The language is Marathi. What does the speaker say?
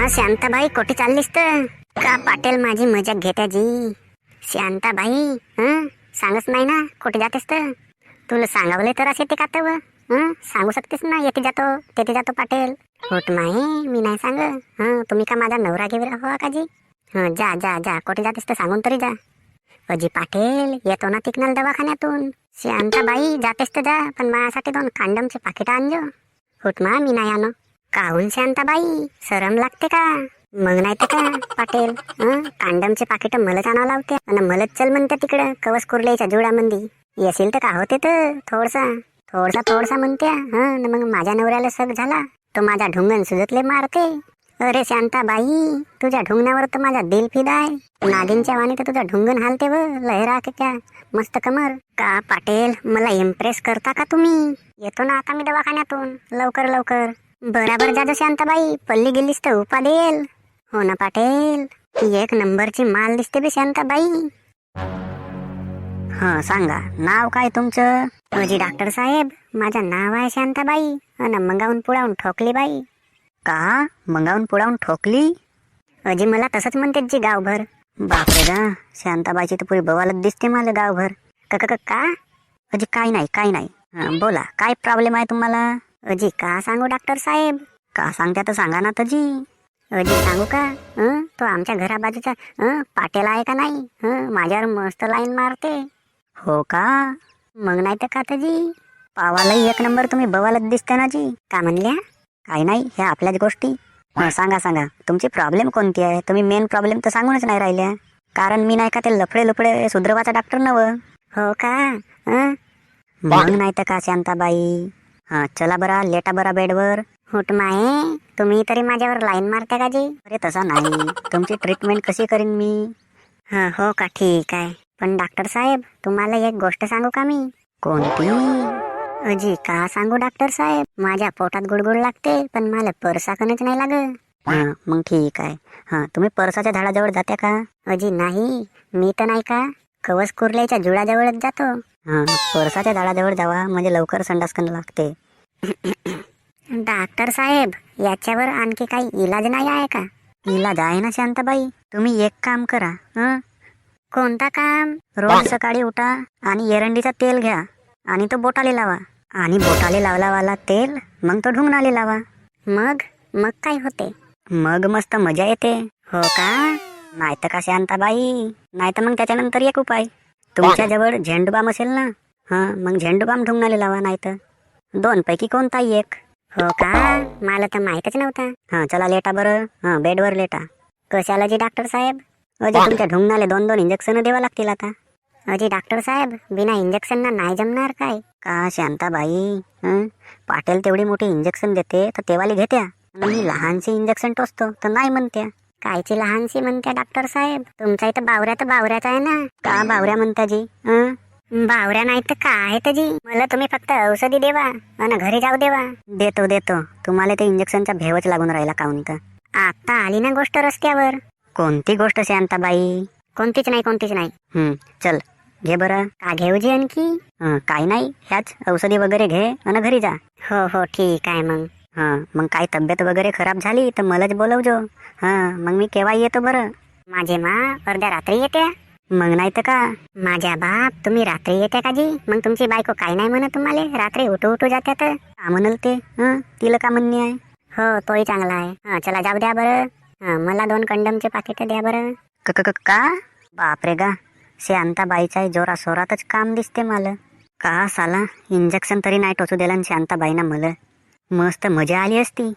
शांताबाई कुठे चाललीस तर का पाटील माझी मजा घेत्या जी. शांताबाई सांगच नाही ना कुठे जातेस तर. तुला सांगावले तर असे ते कातव सांगू शकतेस ना. येते जातो तेथे जातो पाटील. होत नाही मी नाही सांग. तुम्ही का माझा नवरा घेवर हो का जी. जा जा जा कुठे जातेस तर सांगून तरी जा. अजी पाटील येतो ना तिकनाल दवाखान्यातून. शांताबाई जातेस तर जा पण माझ्यासाठी 2 कांडमचे पाकिट आणजो. होत मा मी नाही आणो. काहून शांताबाई शरम लागते का. मग नाही तर का पाटील कांडमचे पाकिट मलाच आणावं लावते आणि मलाच चल म्हणते तिकडं कवच कुर्ल्याच्या जुडामंदी. येशील तर का होते तर थोडसा म्हणत्या. मग माझ्या नवऱ्याला सग झाला तो माझा ढुंगण सुजतले मारते. अरे शांताबाई तुझ्या ढुंगणावर तर माझा दिल फिदा आहे. नागिनच्या वाणी तर तुझा ढुंगण हालते व लहरा क्या मस्त कमर. का पाटील मला इम्प्रेस करता का तुम्ही. येतो ना आता मी दवाखान्यातून लवकर लवकर. बराबर जाजो शांताबाई पल्ली गेलीस तर उपा देईल. हो ना पाटील ती 1 नंबरची माल दिसते बे शांताबाई. सांगा नाव काय तुमचं. अजी डॉक्टर साहेब माझं नाव आहे शांताबाई. अन मंगावून पुढावून ठोकली बाई. का मंगावून पुढावून ठोकली. अजी मला तसंच म्हणते जी गावभर. बापरे गा शांताबाईची तर पुरी बवालत दिसते मला गावभर. का अजी काय नाही. बोला काय प्रॉब्लेम आहे तुम्हाला. अजी का सांगू डॉक्टर साहेब. का सांगत्या तर सांगा ना तजी. अजी सांगू का तो आमच्या घराबाजूचा पाटील आहे का नाही माझ्यावर मस्त लाईन मारते. हो का मग नाही तर का तजी. पावालाही 1 नंबर तुम्ही बवालत दिसते ना जी. का म्हणल्या. काही नाही ह्या आपल्याच गोष्टी. सांगा तुमची प्रॉब्लेम कोणती आहे. तुम्ही मेन प्रॉब्लेम तर सांगूनच नाही राहिल्या. कारण मी नाही का ते लफडे सुधरवाचा डॉक्टर नव. हो का मग नाही तर का शांताबाई. चला बरा लेटा बरा बेडवर. होट माये तुम्ही तरी माझ्यावर लाईन मारता का जी. अरे तसा नाही तुमची ट्रीटमेंट कशी करीन मी. हो का ठीक आहे. पण डॉक्टर साहेब तुम्हाला एक गोष्ट सांगू का मी. कोणती. अजी का सांगू डॉक्टर साहेब. माझ्या पोटात गुडगुड लागते पण मला परसाकणच नाही लागत. मग ठीक आहे. तुम्ही परसाच्या झाडाजवळ जात्या का. अजी नाही मी तर नाही का कवच कुर्ल्याच्या जुडाजवळच जातो. परसाच्या झाडाजवळ जावा म्हणजे लवकर संडासकण लागते. डॉक्टर साहेब याच्यावर आणखी काही इलाज नाही आहे का. इलाज आहे ना शांताबाई. तुम्ही एक काम करा. कोणता काम. रोज सकाळी उठा आणि एरंडीचा तेल घ्या आणि तो बोटाले लावा. आणि बोटाले लावलावाला तेल मग तो ढुंगणाले लावा. मग काय होते. मग मस्त मजा येते. हो का नाही तर का शांताबाई. नाही तर मग त्याच्यानंतर एक उपाय. तुमच्याजवळ झेंडूबाम असेल ना. मग झेंडूबाम ढुंगणाले लावा. नाही तर 2 पैकी कोणताही एक. हो का मला तर माहीतच नव्हता. चला लेटा बरं बेडवर लेटा. कशाला जी डॉक्टर साहेब. अजी तुमच्या ढुंगणाले 2 इंजेक्शन द्यावा लागतील आता. अजी डॉक्टर साहेब बिना इंजेक्शनना नाही जमणार काय. का शांताबाई पाटील तेवढी मोठी इंजेक्शन देते तर तेवाली घेत्या. मी लहानशी इंजेक्शन टोचतो तर नाही म्हणत्या. कायची लहानशी म्हणत्या डॉक्टर साहेब. तुमचा इथं बावऱ्या तर बावऱ्याच आहे ना. का बावऱ्या म्हणता जी. बावऱ्या नाही तर काय तर जी. मला तुम्ही फक्त औषधी देवा आणि घरी जाऊ देवा. देतो तुम्हाला ते इंजेक्शनचा भेवच लागून राहिला काऊन तर. आता आली ना गोष्ट रस्त्यावर. कोणती गोष्ट शांताबाई. कोणतीच नाही. चल घे बरं. का घेऊ जी आणखी. काही नाही ह्याच औषधी वगैरे घे आणि घरी जा. हो ठीक आहे मग. मग काही तब्येत वगैरे खराब झाली तर मलाच बोलवजो. मग मी केव्हा येतो बरं. माझे मा अर्ध्या रात्री येत्या. मग नाही तर का. माझ्या बाप तुम्ही रात्री येत्या का जी. मग तुमची बायको काय नाही म्हणत तुम्हाला. रात्री उठू जात्या तर का म्हणल ते. तिला का म्हणणे आहे. हो तोही चांगला आहे. चला जाऊ द्या बरं. मला 2 कंडमचे पाकिट द्या बरं. का बापरे गा शांताबाईच्या जोरा सोरातच काम दिसते मला. का साला इंजेक्शन तरी नाही टोचू दिला शांताबाईना मला. मस्त मजा आली असती.